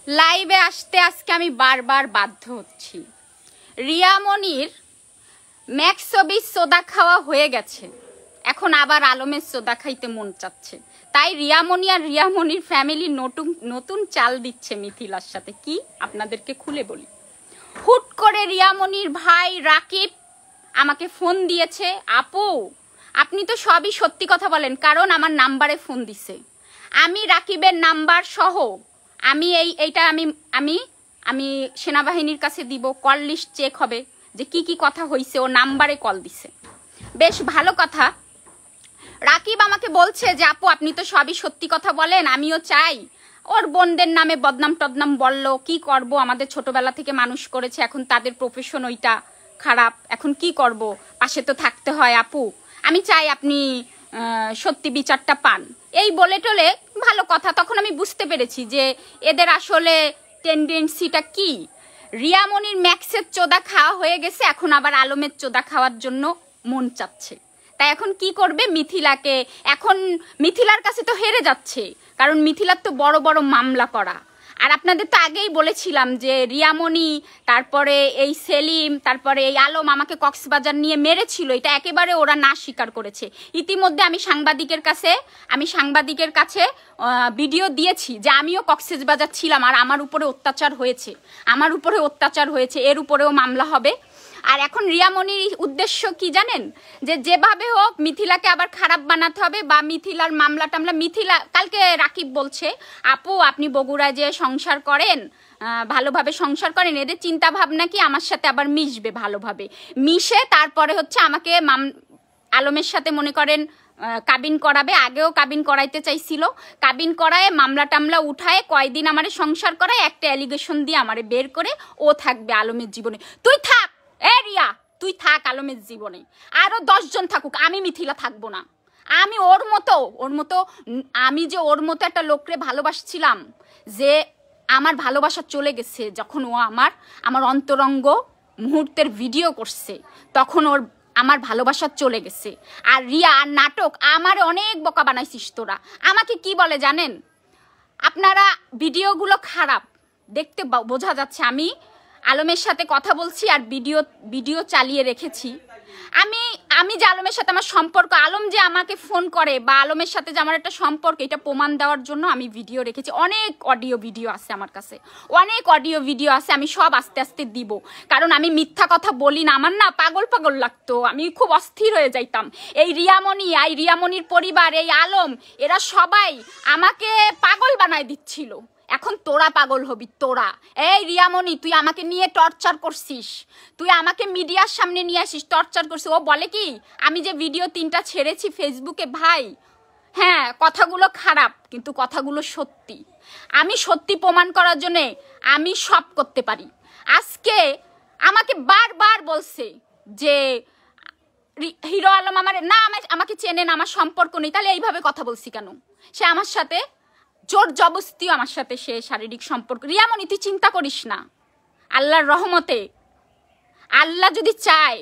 লাইভে আসতে আজকে আমি বারবার বাধ্য হচ্ছি। রিয়ামনির ম্যাক্সবির সোদা খাওয়া হয়ে গেছে, এখন আবার আলমের সোদা খাইতে মন চাচ্ছে। তাই রিয়ামনি আর রিয়ামনির ফ্যামিলি নতুন চাল দিচ্ছে মিথিলার সাথে। কি আপনাদেরকে খুলে বলি, হুট করে রিয়ামনির ভাই রাকিব আমাকে ফোন দিয়েছে। আপু আপনি তো সবই সত্যি কথা বলেন, কারণ আমার নাম্বারে ফোন দিছে। আমি রাকিবের নাম্বার সহ এইটা আমি সেনাবাহিনীর কাছে দিব, কল লিস্ট চেক হবে যে কি কথা হয়েছে। ও নাম্বারে কল দিছে, বেশ ভালো কথা। রাকিব আমাকে বলছে যে আপু আপনি তো সবই সত্যি কথা বলেন, আমিও চাই। ওর বোনদের নামে বদনাম টদনাম বললো, কি করব, আমাদের ছোটবেলা থেকে মানুষ করেছে, এখন তাদের প্রফেশন ওইটা খারাপ, এখন কি করব, পাশে তো থাকতে হয় আপু, আমি চাই আপনি সত্যি বিচারটা পান। এই বলে টলে ভালো কথা। তখন আমি বুঝতে পেরেছি যে এদের আসলে টেন্ডেন্সিটা কি। রিয়ামনির ম্যাক্সের চোদা খাওয়া হয়ে গেছে, এখন আবার আলমের চোদা খাওয়ার জন্য মন চাচ্ছে। তাই এখন কি করবে, মিথিলাকে, এখন মিথিলার কাছে তো হেরে যাচ্ছে, কারণ মিথিলার তো বড় বড় মামলা করা। আর আপনাদের তো আগেই বলেছিলাম যে রিয়ামনি, তারপরে এই সেলিম, তারপরে এই আলম আমাকে কক্সবাজার নিয়ে মেরেছিল, এটা একেবারে ওরা না স্বীকার করেছে। ইতিমধ্যে আমি সাংবাদিকের কাছে ভিডিও দিয়েছি যে আমিও কক্সবাজার ছিলাম আর আমার উপরে অত্যাচার হয়েছে, এর উপরেও মামলা হবে। আর এখন রিয়ামনির উদ্দেশ্য কি জানেন, যে যেভাবে হোক মিথিলাকে আবার খারাপ বানাতে হবে, বা মিথিলার মামলা টামলা। মিথিলা কালকে রাকিব বলছে আপু আপনি বগুড়ায় যে সংসার করেন, ভালোভাবে সংসার করেন, এদের চিন্তা ভাবনা কি আমার সাথে আবার মিশবে, ভালোভাবে মিশে তারপরে হচ্ছে আমাকে আলমের সাথে মনে করেন কাবিন করাবে। আগেও কাবিন করাইতে চাইছিল, কাবিন করায় মামলা টামলা উঠায় কয়দিন আমারে সংসার করায়, একটা অ্যালিগেশন দিয়ে আমারে বের করে ও থাকবে আলমের জীবনে। তুই থাক রিয়া, তুই থাক আলমের জীবনে, আরো 10 জন থাকুক, আমি মিথিলা থাকবো না। আমি ওর মতো আমি যে ওর মতো একটা লোকরে ভালোবাসছিলাম, যে আমার ভালোবাসা চলে গেছে যখন ও আমার অন্তরঙ্গ মুহূর্তের ভিডিও করছে, তখন আমার ভালোবাসা চলে গেছে। আর রিয়া আর নাটক, আমার অনেক বোকা বানাইছিস তোরা। আমাকে কি বলে জানেন, আপনারা ভিডিওগুলো খারাপ দেখতে বোঝা যাচ্ছে। আমি আলমের সাথে কথা বলছি আর ভিডিও চালিয়ে রেখেছি। আমি যে আলমের সাথে আমার সম্পর্ক, আলম যে আমাকে ফোন করে বা আলমের সাথে যে আমার একটা সম্পর্ক, এটা প্রমাণ দেওয়ার জন্য আমি ভিডিও রেখেছি। অনেক অডিও ভিডিও আছে আমার কাছে, আমি সব আস্তে আস্তে দিব, কারণ আমি মিথ্যা কথা বলি না। আমার না পাগল লাগতো, আমি খুব অস্থির হয়ে যাইতাম। এই রিয়ামনির পরিবার, এই আলম, এরা সবাই আমাকে পাগল বানায় দিচ্ছিল। এখন তোরা পাগল হবি, তোরা। এই রিয়ামনি তুই আমাকে নিয়ে টর্চার করছিস, তুই আমাকে মিডিয়ার সামনে নিয়ে আসিস, টর্চার করছিস। ও বলে কি আমি যে ভিডিও 3টা ছেড়েছি ফেসবুকে, ভাই হ্যাঁ কথাগুলো খারাপ কিন্তু কথাগুলো সত্যি। আমি সত্যি প্রমাণ করার জন্যে আমি সব করতে পারি। আজকে আমাকে বারবার বলছে যে হিরো আলম আমাকে চেনে না, আমার সম্পর্ক নেই। তাহলে এইভাবে কথা বলছি কেন? সে আমার সাথে জোর জবস্তি, আমার সাথে সে শারীরিক সম্পর্ক। রিয়ামনি তুই চিন্তা করিস না, আল্লাহর রহমতে, আল্লাহ যদি চায়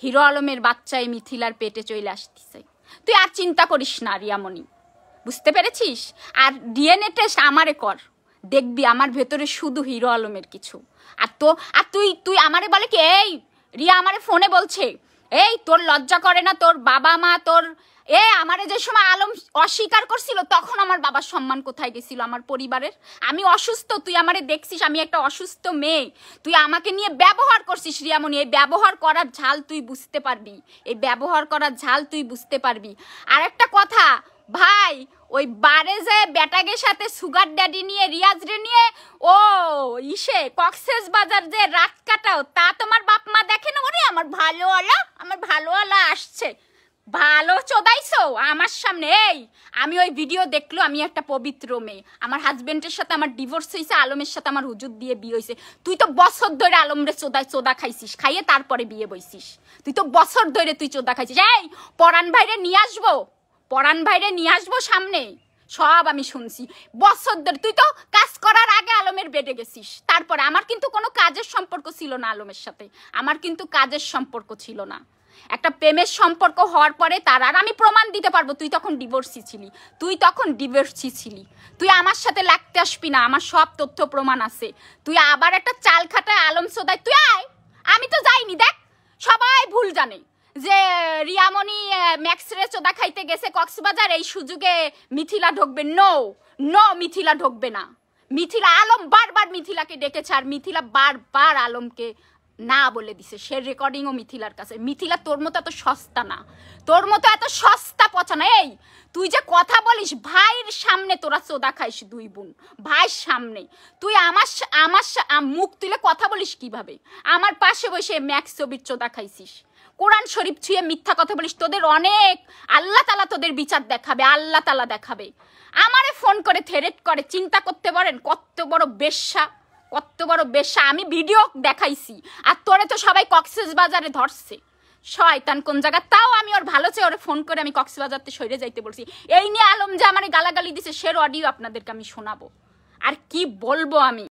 হিরো আলমের বাচ্চা এই মিথিলার পেটে চলে আসতেছে, তুই আর চিন্তা করিস না রিয়ামনি, বুঝতে পেরেছিস? আর ডিএনএ টেস্ট আমারে কর, দেখবি আমার ভেতরে শুধু হিরো আলমের কিছু। আর তুই আমারে বলে কি, এই রিয়া আমারে ফোনে বলছে, এই তোর লজ্জা করে না, তোর বাবা মা তোর আমারে যে সময় আলম অস্বীকার করছিল, তখন আমার বাবার সম্মান কোথায় গেছিল, আমার পরিবারের? আমি অসুস্থ, তুই আমারে দেখছিস আমি একটা অসুস্থ মেয়ে, তুই আমাকে নিয়ে ব্যবহার করছিস। রিয়ামনি এই ব্যবহার করার ঝাল তুই বুঝতে পারবি, আর একটা কথা ভাই, ওই বারে যে ব্যাটাগের সাথে সুগার ড্যাডি নিয়ে রিয়াজ রে নিয়ে কক্সবাজার যে রাত কাটাও, তা তোমার বাপ মা দেখে না? ওরে আমার ভালোওয়ালা আসছে, ভালো চোদাইছো আমার সামনে। আমি ওই ভিডিও দেখলো, আমি একটা পবিত্র মেয়ে, আমার হাজবেন্ডের সাথে আমার ডিভোর্স হয়েছে, আলমের সাথে আমার হুজুর দিয়ে বিয়ে হয়েছে। তুই তো বছর ধরে আলমরে চোদা খাইছিস, খাইয়ে তারপরে বিয়ে বইছিস। তুই তো বছর ধরে চোদা খাইছিস। এই পরাণ ভাইরে নিয়ে আসবো সামনে, সব আমি শুনছি বছর ধরে। তুই তো কাজ করার আগে আলমের বেডে গেছিস, তারপরে। আমার কিন্তু কোনো কাজের সম্পর্ক ছিল না আলমের সাথে, আমার কিন্তু কাজের সম্পর্ক ছিল না। একটা প্রেমের সম্পর্ক হওয়ার পরে তার, আর আমি প্রমাণ দিতে পারবো তুই তখন ডিভোর্সি ছিলি, তুই আমার সাথে লাগতে আসবি না, আমার সব তথ্য প্রমাণ আছে। তুই আবার একটা চাল খাটায় আলম সোদায় তুই আয়, আমি তো যাইনি। দেখ সবাই ভুল জানে যে রিয়ামণি ম্যাক্সরে চোদা খাইতে গেছে কক্সবাজার, এই সুযোগে মিথিলা ঢুকবে। নো মিথিলা ঢুকবে না। মিথিলা, আলম বারবার মিথিলাকে ডেকেছে আর মিথিলা বারবার আলমকে না বলে দিছে। সে রেকর্ডিংও মিথিলার কাছে। মিথিলা তোর মতো এত সস্তা না, তোর মতো এত সস্তা পচা না। এই তুই যে কথা বলিস ভাইয়ের সামনে তোরা চোদা খাইস, দুই বোন ভাইয়ের সামনে তুই আমার মুখ তুলে কথা বলিস কিভাবে? আমার পাশে বসে ম্যাক্স ছবির চোদা খাইছিস, কোরআন শরীফ ছুঁয়ে মিথ্যা কথা বলিস। তোদের অনেক আল্লাহ তালা তোদের বিচার দেখাবে, আল্লাহ তালা দেখাবে। আমারে ফোন করে থ্রেট করে, চিন্তা করতে পারেন কত বড় বেশ্যা, কত বড় বেশ্যা। আমি ভিডিও দেখাইছি আর তোরে তো সবাই কক্সবাজারে ধরছে। শয়তান কোন জায়গা, তাও আমি ওর ভালো চেয়ে ওরে ফোন করে আমি কক্সবাজারতে সরে যাইতে বলছি। এই নিয়ে আলম যে আমার গালাগালি দিছে সের অডিও আপনাদেরকে আমি শোনাবো। আর কি বলবো আমি।